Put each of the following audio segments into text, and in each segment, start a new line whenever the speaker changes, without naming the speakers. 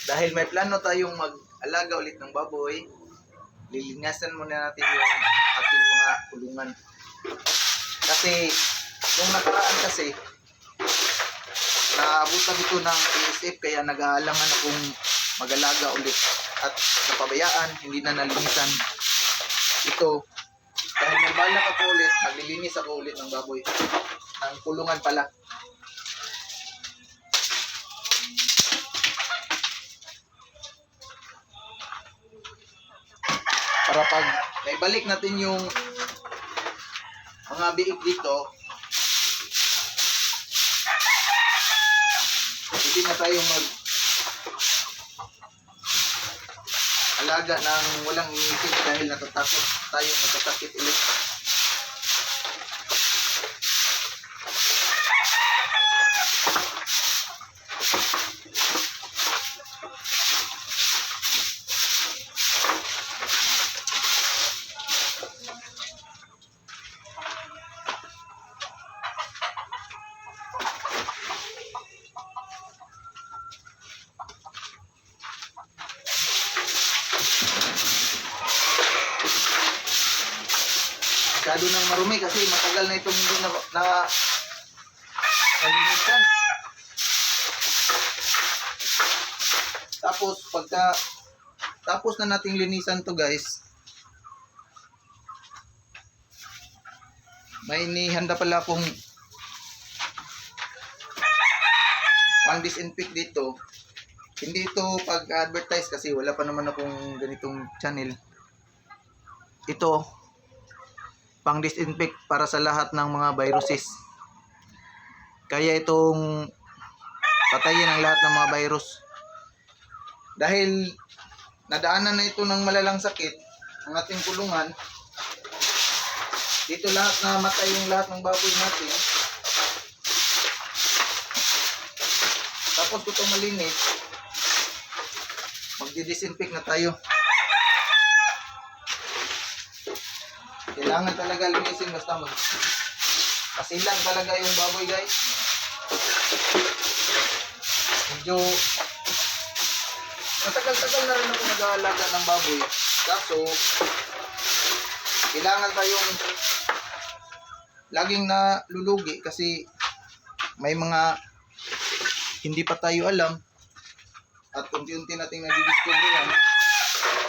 Dahil may plano tayong mag-alaga ulit ng baboy, lilinasan muna natin yung ating mga kulungan. Kasi nung nakaraan kasi naabutan ito ng ASF, kaya nag-aalangan akong mag-alaga ulit at napabayaan, hindi na nalinisan ito. Dahil may balak ako ulit, maglilinis ako ulit ng baboy, ng kulungan pala. Para pag naibalik natin yung mga biik dito, hindi na tayo alaga ng walang inisip dahil natatakot tayo magkasakit ulit. Masyado nang marumi kasi matagal na itong hindi nalinisan. Tapos tapos na nating linisan to guys, may inihanda pala akong pang-disinfect dito. Hindi ito pag-advertise kasi wala pa naman akong ganitong channel. Ito pang-disinfect para sa lahat ng mga viruses. Kaya itong patayin ang lahat ng mga virus. Dahil nadaanan na ito ng malalang sakit ang ating kulungan. Dito lahat na matay yung lahat ng baboy natin. Tapos ito malinis, magdi-disinfect na tayo. Kailangan talaga linisin, basta kasilang talaga yung baboy guys. Medyo matagal-tagal na rin ako nag-aalaga ng baboy. Kaso kailangan tayong laging nalulugi kasi may mga hindi pa tayo alam at unti-unti nating nadidiscover yan.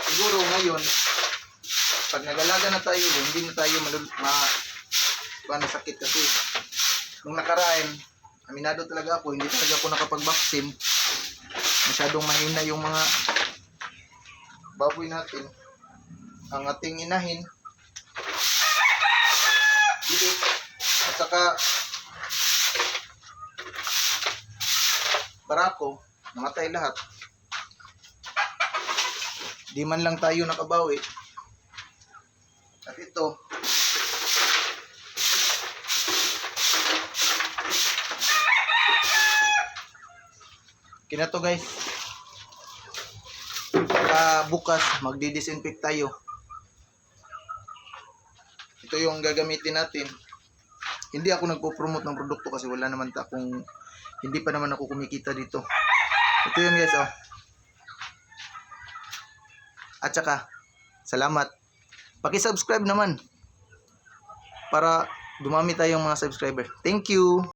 Siguro ngayon pag nag-alaga na tayo, hindi na tayo sakit kasi nung nakaraan, aminado talaga ako, hindi talaga ako nakapag-vaccine. Masyadong mahina yung mga baboy natin. Ang ating inahin dito at saka barako, namatay lahat. Di man lang tayo nakabawi. At ito, kinato guys, bukas magdi-disinfect tayo. Ito yung gagamitin natin. Hindi ako nagpo-promote ng produkto kasi wala naman hindi pa naman ako kumikita dito. Ito yung guys, oh. At saka salamat, paki-subscribe naman para dumami tayong mga subscriber. Thank you.